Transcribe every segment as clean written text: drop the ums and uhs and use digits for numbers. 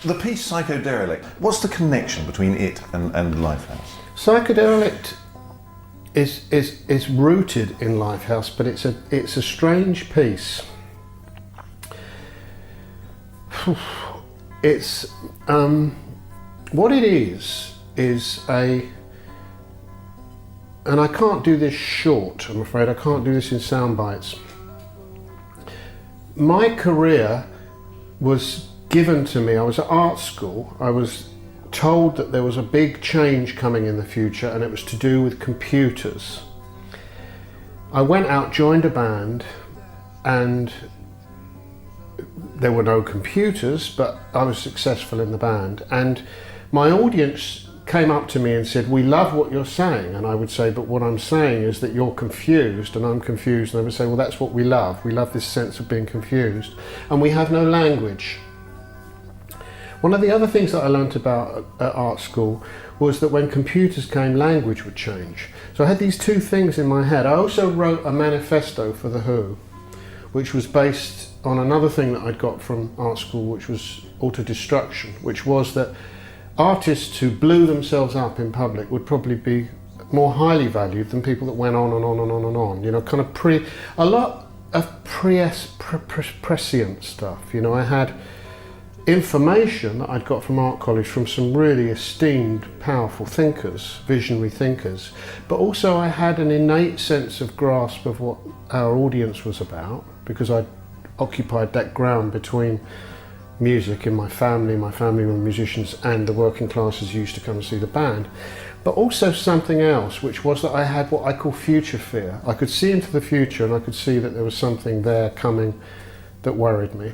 The piece Psychoderelict, what's the connection between it and Lifehouse? Psychoderelict is rooted in Lifehouse, but it's a strange piece. It's what it is a, and I can't do this short, I'm afraid. I can't do this in sound bites. My career was given to me. I was at art school. I was told that there was a big change coming in the future, and it was to do with computers. I went out, joined a band, and there were no computers, but I was successful in the band. And my audience came up to me and said, "We love what you're saying." And I would say, "But what I'm saying is that you're confused and I'm confused." And they would say, "Well, that's what we love. We love this sense of being confused. And we have no language." One of the other things that I learnt about at art school was that when computers came, language would change. So I had these two things in my head. I also wrote a manifesto for The Who, which was based on another thing that I'd got from art school, which was autodestruction, which was that artists who blew themselves up in public would probably be more highly valued than people that went on and on and on and on. You know, kind of a lot of prescient stuff. You know, I had information that I'd got from art college from some really esteemed, powerful thinkers, visionary thinkers, but also I had an innate sense of grasp of what our audience was about, because I'd occupied that ground between music in my family were musicians, and the working classes used to come and see the band. But also something else, which was that I had what I call future fear. I could see into the future, and I could see that there was something there coming that worried me.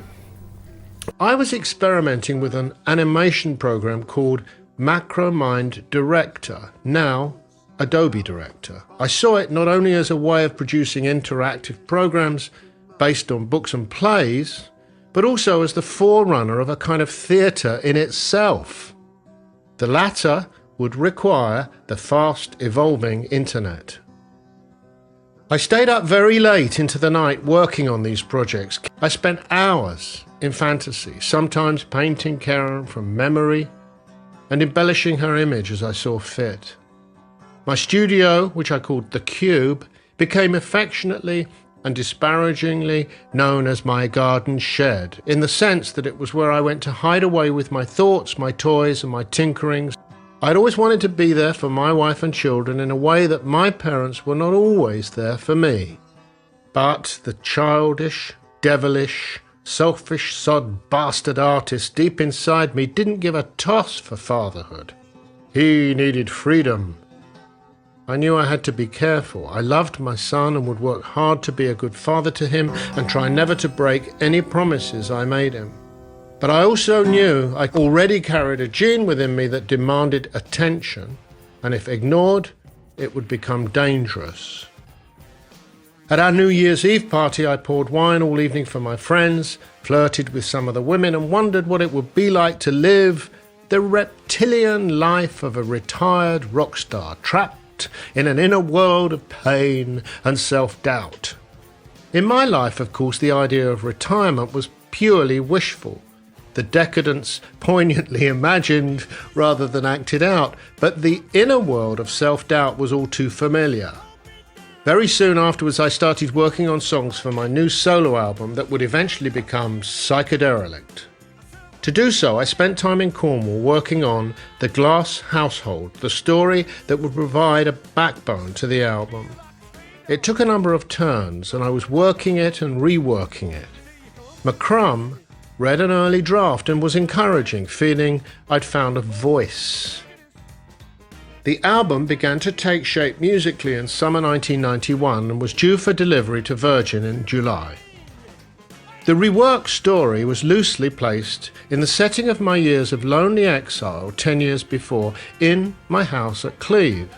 I was experimenting with an animation program called Macromind Director, now Adobe Director. I saw it not only as a way of producing interactive programs based on books and plays, but also as the forerunner of a kind of theatre in itself. The latter would require the fast-evolving internet. I stayed up very late into the night working on these projects. I spent hours in fantasy, sometimes painting Karen from memory and embellishing her image as I saw fit. My studio, which I called The Cube, became affectionately and disparagingly known as my garden shed, in the sense that it was where I went to hide away with my thoughts, my toys and my tinkerings. I'd always wanted to be there for my wife and children in a way that my parents were not always there for me. But the childish, devilish, selfish sod bastard artist deep inside me didn't give a toss for fatherhood. He needed freedom. I knew I had to be careful. I loved my son and would work hard to be a good father to him and try never to break any promises I made him. But I also knew I already carried a gene within me that demanded attention, and if ignored, it would become dangerous. At our New Year's Eve party, I poured wine all evening for my friends, flirted with some of the women, and wondered what it would be like to live the reptilian life of a retired rock star, trapped in an inner world of pain and self-doubt. In my life, of course, the idea of retirement was purely wishful, the decadence poignantly imagined rather than acted out, but the inner world of self-doubt was all too familiar. Very soon afterwards, I started working on songs for my new solo album that would eventually become Psychoderelict. To do so, I spent time in Cornwall working on The Glass Household, the story that would provide a backbone to the album. It took a number of turns, and I was working it and reworking it. McCrum read an early draft and was encouraging, feeling I'd found a voice. The album began to take shape musically in summer 1991 and was due for delivery to Virgin in July. The reworked story was loosely placed in the setting of my years of lonely exile 10 years before in my house at Cleve.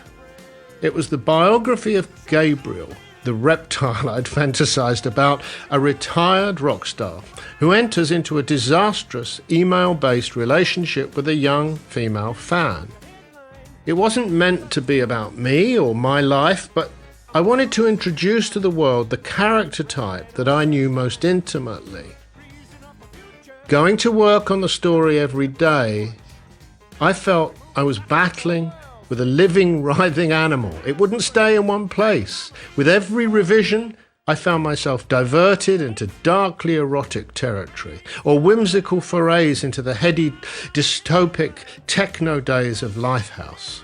It was the biography of Gabriel, the reptile I'd fantasized about, a retired rock star who enters into a disastrous email-based relationship with a young female fan. It wasn't meant to be about me or my life, but I wanted to introduce to the world the character type that I knew most intimately. Going to work on the story every day, I felt I was battling with a living, writhing animal. It wouldn't stay in one place. With every revision, I found myself diverted into darkly erotic territory, or whimsical forays into the heady, dystopic techno days of Lifehouse.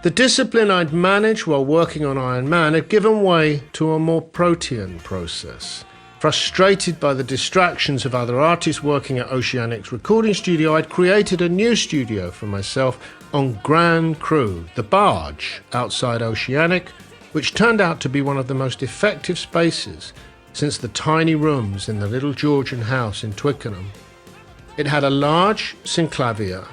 The discipline I'd managed while working on Iron Man had given way to a more protean process. Frustrated by the distractions of other artists working at Oceanic's recording studio, I'd created a new studio for myself on Grand Cru, the barge outside Oceanic, which turned out to be one of the most effective spaces since the tiny rooms in the little Georgian house in Twickenham. It had a large synclavier,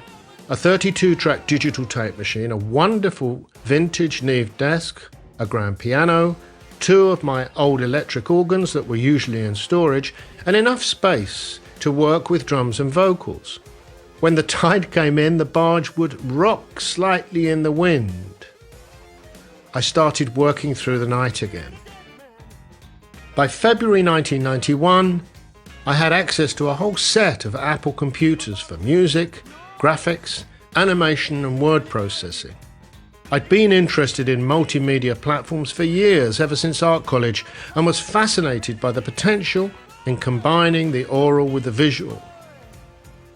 a 32-track digital tape machine, a wonderful vintage Neve desk, a grand piano, 2 of my old electric organs that were usually in storage, and enough space to work with drums and vocals. When the tide came in, the barge would rock slightly in the wind. I started working through the night again. By February 1991, I had access to a whole set of Apple computers for music, graphics, animation and word processing. I'd been interested in multimedia platforms for years, ever since art college, and was fascinated by the potential in combining the oral with the visual.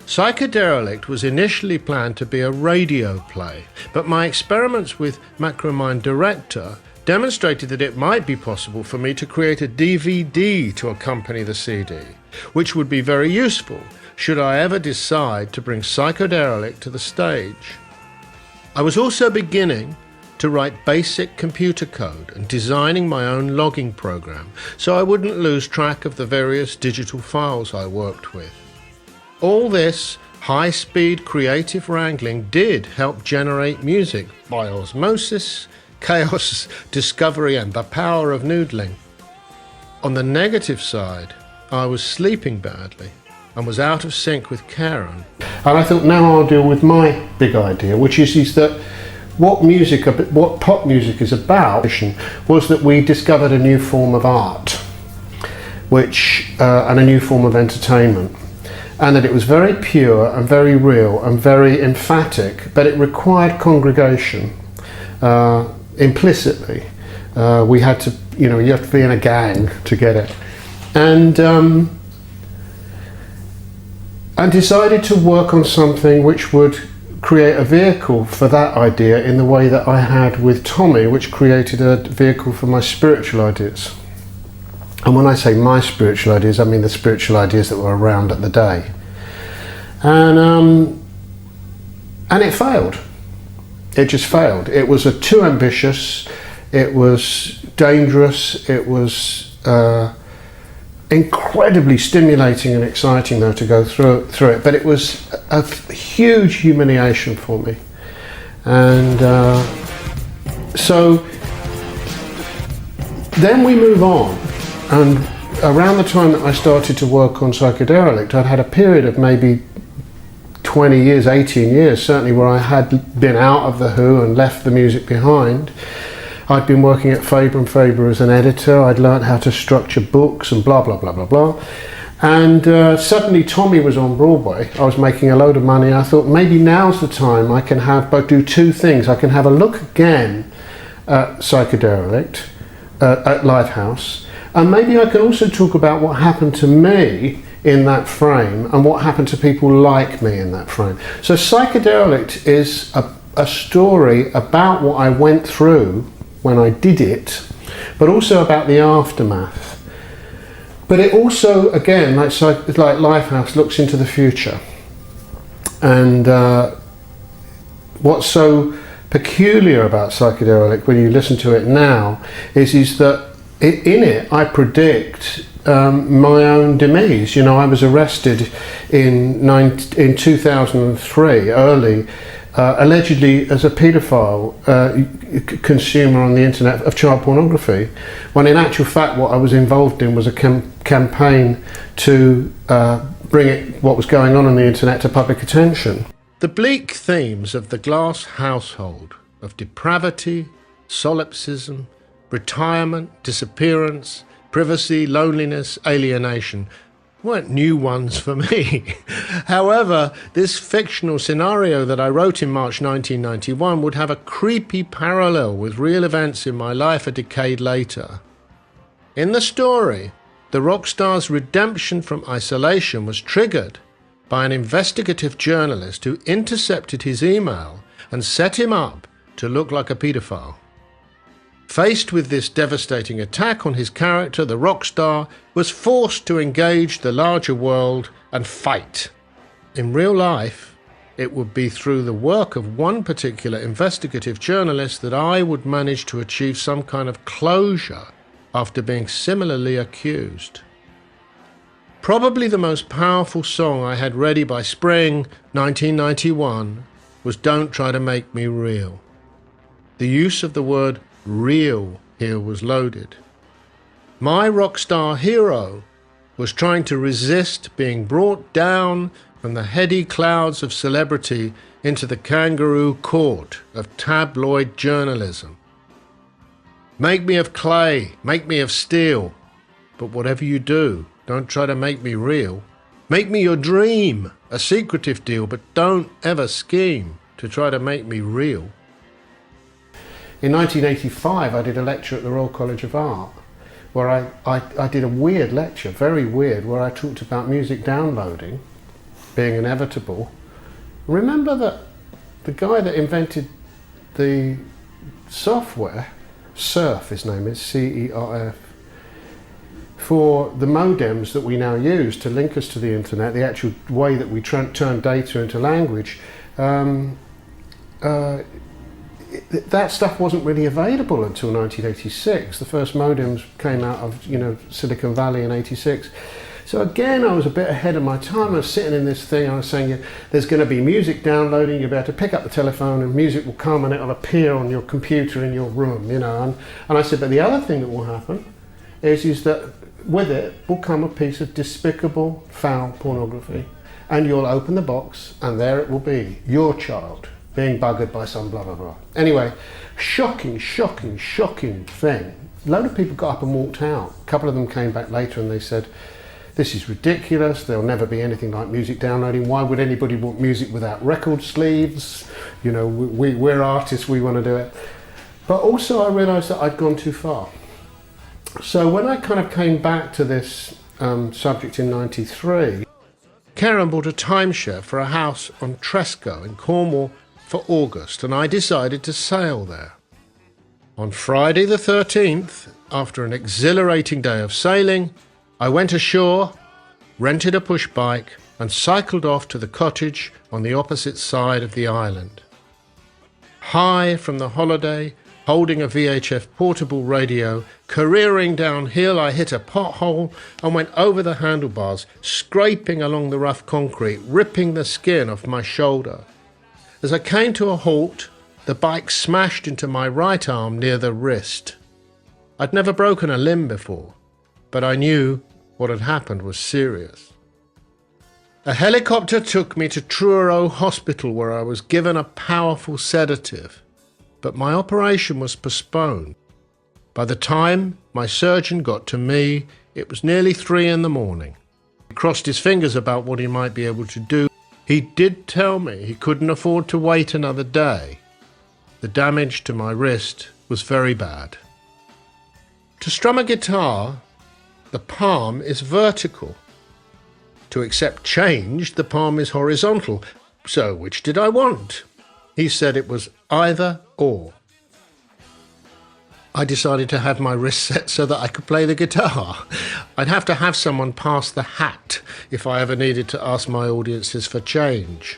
Psychoderelict was initially planned to be a radio play, but my experiments with Macromind Director demonstrated that it might be possible for me to create a DVD to accompany the CD, which would be very useful should I ever decide to bring Psychoderelict to the stage. I was also beginning to write basic computer code and designing my own logging program so I wouldn't lose track of the various digital files I worked with. All this high-speed creative wrangling did help generate music by osmosis, chaos, discovery and the power of noodling. On the negative side, I was sleeping badly and was out of sync with Karen. And I thought, now I'll deal with my big idea, which is that what pop music is about was that we discovered a new form of art, and a new form of entertainment, and that it was very pure and very real and very emphatic, but it required congregation implicitly. We had to, you have to be in a gang to get it, and I decided to work on something which would create a vehicle for that idea in the way that I had with Tommy, which created a vehicle for my spiritual ideas. And when I say my spiritual ideas, I mean the spiritual ideas that were around at the day. And it failed. It just failed. It was too ambitious, it was dangerous, it was incredibly stimulating and exciting though to go through it, but it was a huge humiliation for me. And so then we move on, and around the time that I started to work on Psychoderelict, I'd had a period of maybe 20 years, 18 years certainly, where I had been out of the Who and left the music behind. I'd been working at Faber & Faber as an editor. I'd learned how to structure books and blah, blah, blah, blah, blah. And suddenly Tommy was on Broadway. I was making a load of money. I thought maybe now's the time I can do 2 things. I can have a look again at Psychoderelict, at Lifehouse, and maybe I can also talk about what happened to me in that frame and what happened to people like me in that frame. So Psychoderelict is a story about what I went through when I did it, but also about the aftermath. But it also, again, like Lifehouse, looks into the future. And what's so peculiar about Psychoderelict when you listen to it now is that in it I predict my own demise. I was arrested in 2003, early, allegedly as a paedophile consumer on the internet of child pornography, when in actual fact what I was involved in was a campaign to bring what was going on the internet to public attention. The bleak themes of the glass household, of depravity, solipsism, retirement, disappearance, privacy, loneliness, alienation, weren't new ones for me. However, this fictional scenario that I wrote in March 1991 would have a creepy parallel with real events in my life a decade later. In the story, the rock star's redemption from isolation was triggered by an investigative journalist who intercepted his email and set him up to look like a paedophile. Faced with this devastating attack on his character, the rock star was forced to engage the larger world and fight. In real life, it would be through the work of one particular investigative journalist that I would manage to achieve some kind of closure after being similarly accused. Probably the most powerful song I had ready by spring 1991 was Don't Try to Make Me Real. The use of the word real here was loaded. My rock star hero was trying to resist being brought down from the heady clouds of celebrity into the kangaroo court of tabloid journalism. Make me of clay, make me of steel, but whatever you do, don't try to make me real. Make me your dream, a secretive deal, but don't ever scheme to try to make me real. In 1985, I did a lecture at the Royal College of Art where I did a weird lecture, very weird, where I talked about music downloading being inevitable. Remember that the guy that invented the software, Surf, his name is, C-E-R-F, for the modems that we now use to link us to the internet, the actual way that we turn data into language, that stuff wasn't really available until 1986. The first modems came out of Silicon Valley in 86. So again, I was a bit ahead of my time. I was sitting in this thing, I was saying, there's going to be music downloading, you'll be able to pick up the telephone and music will come and it'll appear on your computer in your room, and I said, but the other thing that will happen is that with it will come a piece of despicable, foul pornography, and you'll open the box and there it will be, your child being buggered by some blah blah blah. Anyway, shocking thing. A load of people got up and walked out. A couple of them came back later and they said, this is ridiculous, there'll never be anything like music downloading. Why would anybody want music without record sleeves? We're artists, we want to do it. But also I realised that I'd gone too far. So when I kind of came back to this subject in 93, Karen bought a timeshare for a house on Tresco in Cornwall for August, and I decided to sail there. On Friday the 13th, after an exhilarating day of sailing, I went ashore, rented a push bike, and cycled off to the cottage on the opposite side of the island. High from the holiday, holding a VHF portable radio, careering downhill, I hit a pothole and went over the handlebars, scraping along the rough concrete, ripping the skin off my shoulder. As I came to a halt, the bike smashed into my right arm near the wrist. I'd never broken a limb before, but I knew what had happened was serious. A helicopter took me to Truro Hospital where I was given a powerful sedative, but my operation was postponed. By the time my surgeon got to me, it was nearly 3 a.m. He crossed his fingers about what he might be able to do. He did tell me he couldn't afford to wait another day. The damage to my wrist was very bad. To strum a guitar, the palm is vertical. To accept change, the palm is horizontal. So which did I want? He said it was either or. I decided to have my wrist set so that I could play the guitar. I'd have to have someone pass the hat if I ever needed to ask my audiences for change.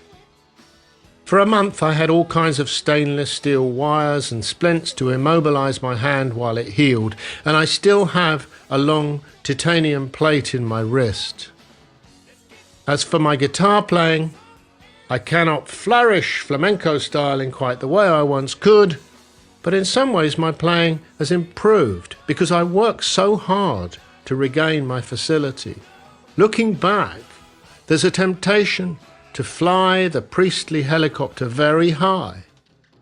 For a month I had all kinds of stainless steel wires and splints to immobilise my hand while it healed, and I still have a long titanium plate in my wrist. As for my guitar playing, I cannot flourish flamenco style in quite the way I once could, but in some ways my playing has improved because I work so hard to regain my facility. Looking back, there's a temptation to fly the priestly helicopter very high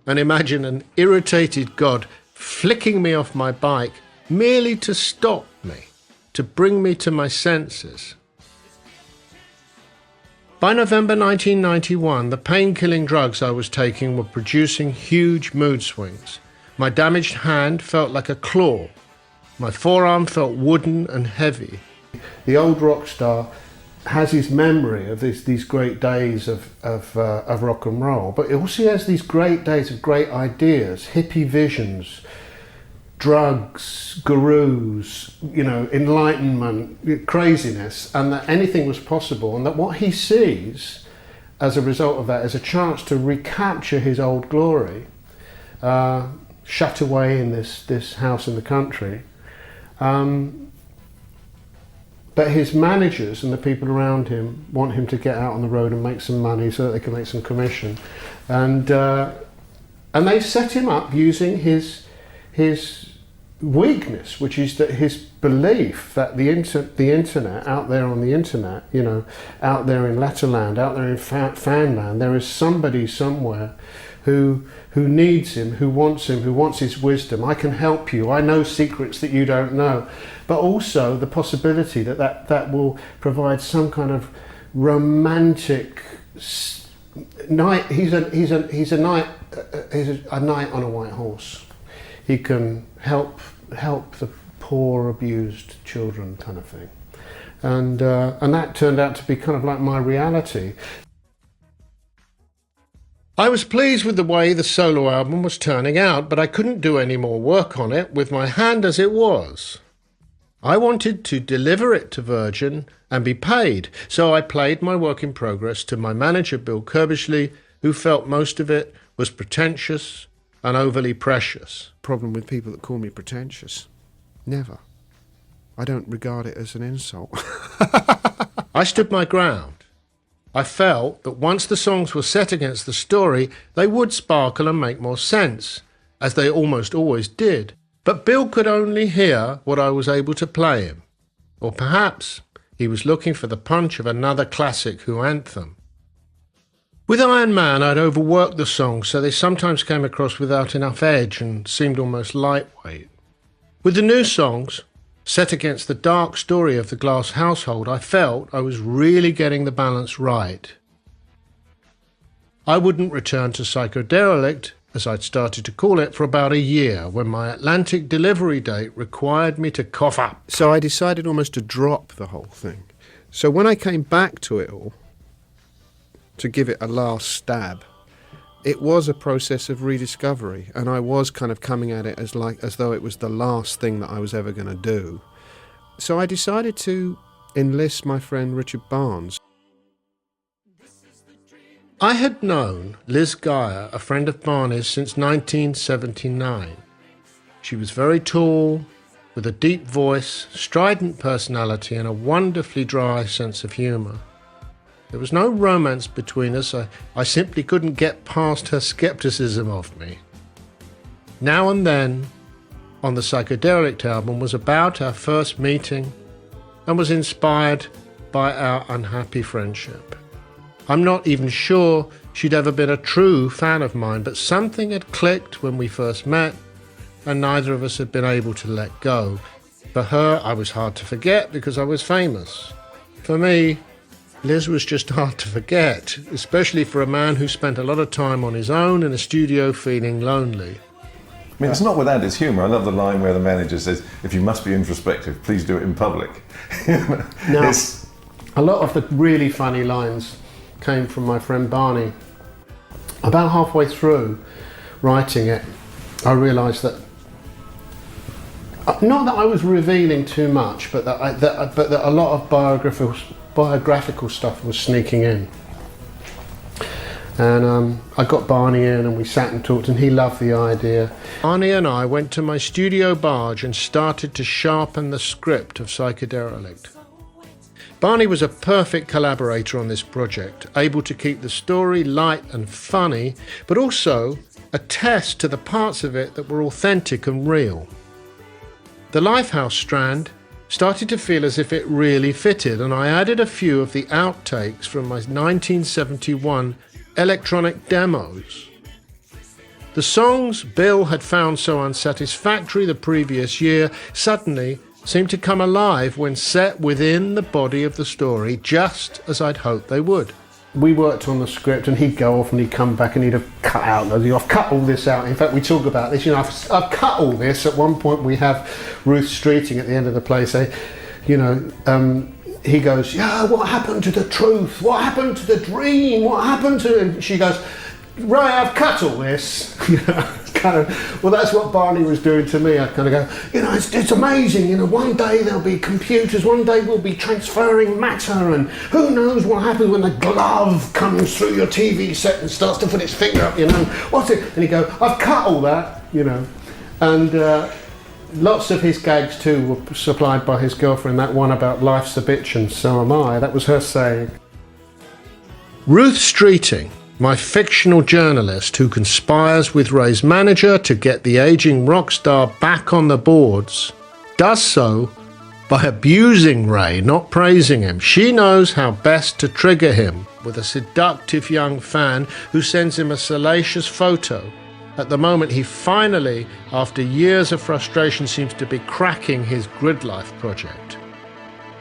and imagine an irritated God flicking me off my bike merely to stop me, to bring me to my senses. By November 1991, the pain-killing drugs I was taking were producing huge mood swings. My damaged hand felt like a claw. My forearm felt wooden and heavy. The old rock star has his memory of these great days of rock and roll, but also he has these great days of great ideas, hippie visions, drugs, gurus, enlightenment, craziness, and that anything was possible, and that what he sees as a result of that is a chance to recapture his old glory, shut away in this house in the country. But his managers and the people around him want him to get out on the road and make some money so that they can make some commission, and they set him up using his weakness, which is that his belief that the internet, out there on the internet, out there in Letterland, out there in fanland, there is somebody somewhere who needs him, who wants his wisdom. I can help you. I know secrets that you don't know. But also the possibility that will provide some kind of romantic night. He's a knight on a white horse. He can help the poor, abused children, kind of thing, and that turned out to be kind of like my reality. I was pleased with the way the solo album was turning out, but I couldn't do any more work on it with my hand as it was. I wanted to deliver it to Virgin and be paid, so I played my work in progress to my manager Bill Kirbishley, who felt most of it was pretentious and overly precious. Problem with people that call me pretentious. Never. I don't regard it as an insult. I stood my ground. I felt that once the songs were set against the story, they would sparkle and make more sense, as they almost always did. But Bill could only hear what I was able to play him. Or perhaps he was looking for the punch of another classic Who anthem. With Iron Man, I'd overworked the songs, so they sometimes came across without enough edge and seemed almost lightweight. With the new songs, set against the dark story of the Glass household, I felt I was really getting the balance right. I wouldn't return to Psychoderelict, as I'd started to call it, for about a year, when my Atlantic delivery date required me to cough up. So I decided almost to drop the whole thing. So when I came back to it all, to give it a last stab, it was a process of rediscovery, and I was kind of coming at it as though it was the last thing that I was ever going to do. So I decided to enlist my friend Richard Barnes. I had known Liz Geyer, a friend of Barney's, since 1979. She was very tall, with a deep voice, strident personality, and a wonderfully dry sense of humour. There was no romance between us. I simply couldn't get past her scepticism of me. Now and Then, on the Psychoderelict album, was about our first meeting and was inspired by our unhappy friendship. I'm not even sure she'd ever been a true fan of mine, but something had clicked when we first met, and neither of us had been able to let go. For her, I was hard to forget because I was famous. For me, Liz was just hard to forget, especially for a man who spent a lot of time on his own in a studio feeling lonely. I mean, it's not without its humour. I love the line where the manager says, if you must be introspective, please do it in public. Now, a lot of the really funny lines came from my friend Barney. About halfway through writing it, I realised that, not that I was revealing too much, but that a lot of biographical stuff was sneaking in. And I got Barney in and we sat and talked, and he loved the idea. Barney and I went to my studio barge and started to sharpen the script of Psychoderelict. Barney was a perfect collaborator on this project, able to keep the story light and funny, but also attest to the parts of it that were authentic and real. The Lifehouse strand started to feel as if it really fitted, and I added a few of the outtakes from my 1971 electronic demos. The songs Bill had found so unsatisfactory the previous year suddenly seemed to come alive when set within the body of the story, just as I'd hoped they would. we worked on the script, and he'd go off and he'd come back and he'd have cut out loads. I've cut all this out. In fact, we talk about this. You know, I've cut all this. At one point, we have Ruth Streeting at the end of the play say, you know, he goes, yeah, what happened to the truth? What happened to the dream? What happened to? And she goes, Ray, I've cut all this. You know, kind of. Well, that's what Barney was doing to me. I kind of go, you know, it's amazing. You know, one day there'll be computers. One day we'll be transferring matter, and who knows what happens when the glove comes through your TV set and starts to put its finger up. You know, what's it? And he go, I've cut all that. You know, and lots of his gags too were supplied by his girlfriend. That one about life's a bitch and so am I. That was her saying. Ruth Streeting, my fictional journalist who conspires with Ray's manager to get the aging rock star back on the boards, does so by abusing Ray, not praising him. She knows how best to trigger him with a seductive young fan who sends him a salacious photo. At the moment, he finally, after years of frustration, seems to be cracking his grid life project.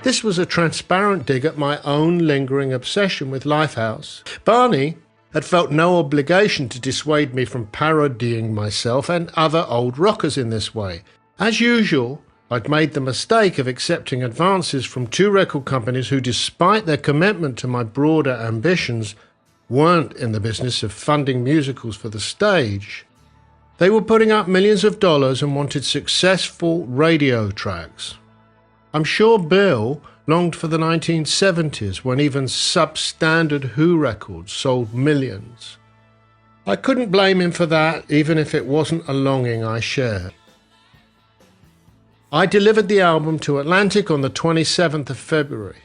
This was a transparent dig at my own lingering obsession with Lifehouse. Barney had felt no obligation to dissuade me from parodying myself and other old rockers in this way. As usual, I'd made the mistake of accepting advances from two record companies who, despite their commitment to my broader ambitions, weren't in the business of funding musicals for the stage. They were putting up millions of dollars and wanted successful radio tracks. I'm sure Bill longed for the 1970s when even substandard Who records sold millions. I couldn't blame him for that, even if it wasn't a longing I shared. I delivered the album to Atlantic on the 27th of February.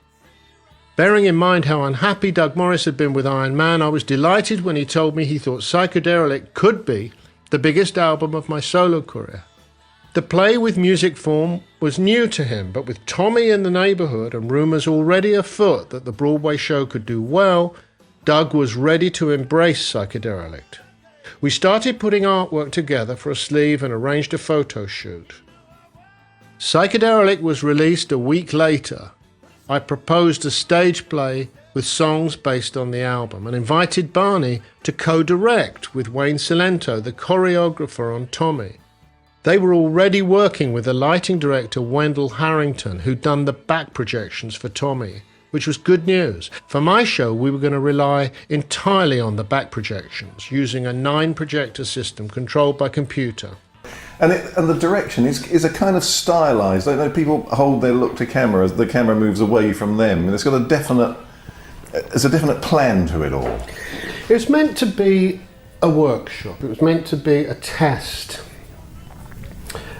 Bearing in mind how unhappy Doug Morris had been with Iron Man, I was delighted when he told me he thought Psychoderelict could be the biggest album of my solo career. The play with music form was new to him, but with Tommy in the neighbourhood and rumours already afoot that the Broadway show could do well, Doug was ready to embrace Psychoderelict. We started putting artwork together for a sleeve and arranged a photo shoot. Psychoderelict was released a week later. I proposed a stage play with songs based on the album and invited Barney to co-direct with Wayne Cilento, the choreographer on Tommy. They were already working with the lighting director Wendell Harrington, who'd done the back projections for Tommy, which was good news. For my show, we were going to rely entirely on the back projections, using a 9-projector system controlled by computer. And the direction is a kind of stylized. I know people hold their look to camera as the camera moves away from them, and there's a definite plan to it all. It was meant to be a workshop. It was meant to be a test.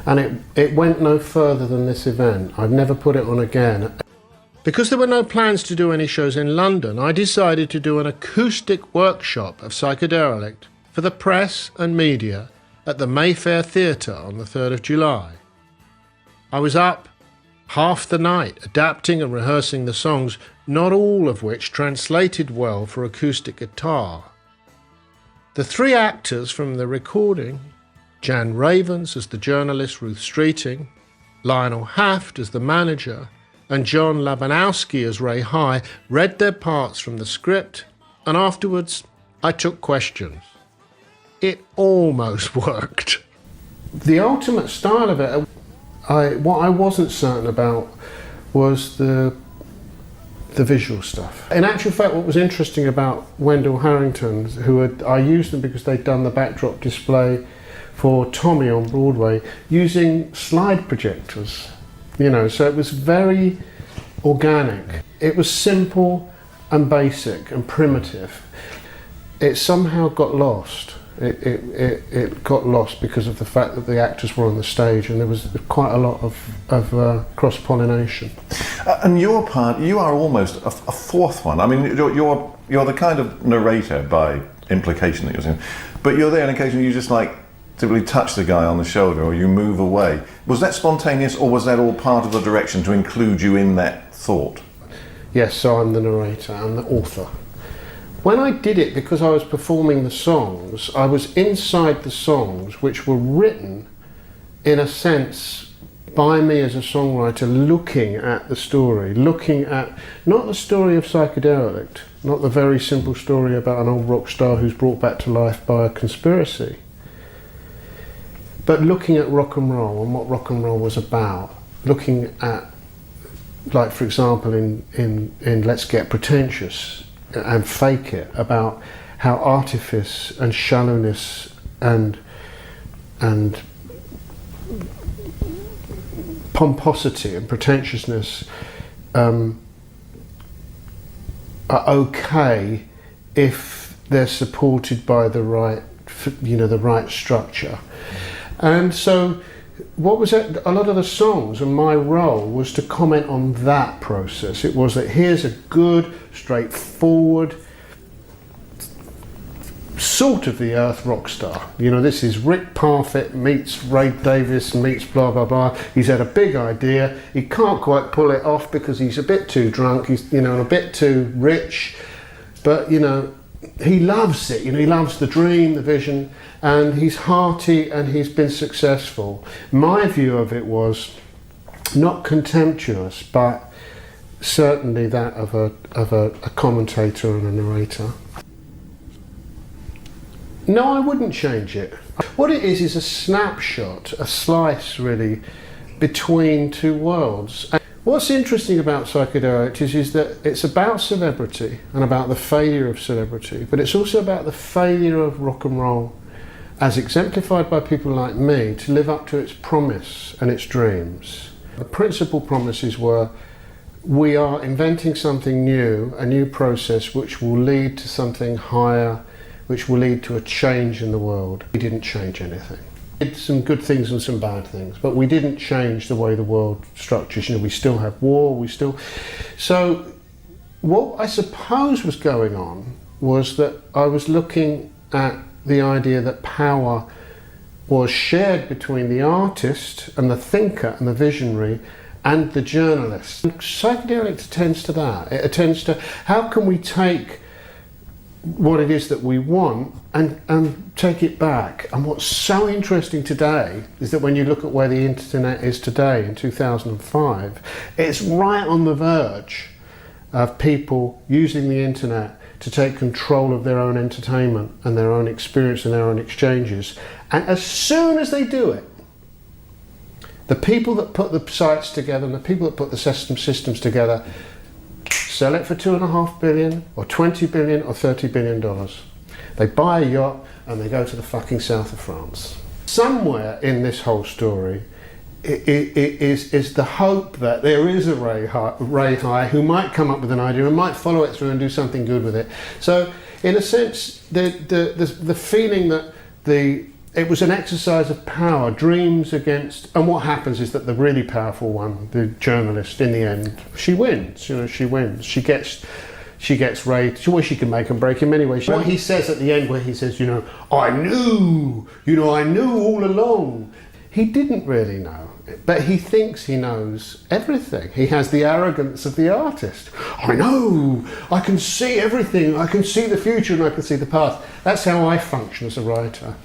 And it went no further than this event. I've never put it on again. Because there were no plans to do any shows in London, I decided to do an acoustic workshop of Psychoderelict for the press and media at the Mayfair Theatre on the 3rd of July. I was up half the night adapting and rehearsing the songs, not all of which translated well for acoustic guitar. The 3 actors from the recording, Jan Ravens as the journalist Ruth Streeting, Lionel Haft as the manager, and John Labanowski as Ray High, read their parts from the script, and afterwards I took questions. It almost worked. The ultimate style of it, what I wasn't certain about was the visual stuff. In actual fact, what was interesting about Wendell Harrington, I used them because they'd done the backdrop display for Tommy on Broadway using slide projectors, so it was very organic. It was simple and basic and primitive. It somehow got lost. It got lost because of the fact that the actors were on the stage and there was quite a lot of cross-pollination. And your part, you are almost a fourth one. I mean, you're the kind of narrator by implication that you're saying, but you're there on occasion you just typically touch the guy on the shoulder or you move away. Was that spontaneous or was that all part of the direction to include you in that thought? Yes, so I'm the narrator, I'm the author. When I did it, because I was performing the songs, I was inside the songs which were written, in a sense, by me as a songwriter looking at the story, looking at not the story of Psychoderelict, not the very simple story about an old rock star who's brought back to life by a conspiracy, but looking at rock and roll and what rock and roll was about, looking at, like for example in Let's Get Pretentious and Fake It, about how artifice and shallowness and pomposity and pretentiousness are okay if they're supported by the right, the right structure. And so what was it? A lot of the songs, and my role was to comment on that process. It was that here's a good, straightforward, sort of the earth rock star. This is Rick Parfitt meets Ray Davis meets blah blah blah. He's had a big idea. He can't quite pull it off because he's a bit too drunk. He's a bit too rich, but he loves it. He loves the dream, the vision, and he's hearty and he's been successful. My view of it was not contemptuous, but certainly that of a commentator and a narrator. No, I wouldn't change it. What it is a snapshot, a slice really, between two worlds. And what's interesting about Psychoderelict is that it's about celebrity and about the failure of celebrity, but it's also about the failure of rock and roll, as exemplified by people like me, to live up to its promise and its dreams. The principal promises were, we are inventing something new, a new process which will lead to something higher, which will lead to a change in the world. We didn't change anything. We did some good things and some bad things, but we didn't change the way the world structures. We still have war, So what I suppose was going on was that I was looking at the idea that power was shared between the artist and the thinker and the visionary and the journalist. And Psychoderelict attends to that. It attends to how can we take what it is that we want and take it back. And what's so interesting today is that when you look at where the internet is today in 2005, it's right on the verge of people using the internet to take control of their own entertainment and their own experience and their own exchanges. And as soon as they do it, the people that put the sites together and the people that put the systems together sell it for $2.5 billion or $20 billion or $30 billion. They buy a yacht and they go to the fucking south of France. Somewhere in this whole story is the hope that there is a Ray High who might come up with an idea and might follow it through and do something good with it. So in a sense, the feeling that it was an exercise of power, dreams against, and what happens is that the really powerful one, the journalist, in the end, she wins. She wins. She gets Ray. She can make and break him anyway. What he says at the end, where he says, I knew all along. He didn't really know, but he thinks he knows everything. He has the arrogance of the artist. I know. I can see everything. I can see the future and I can see the past. That's how I function as a writer.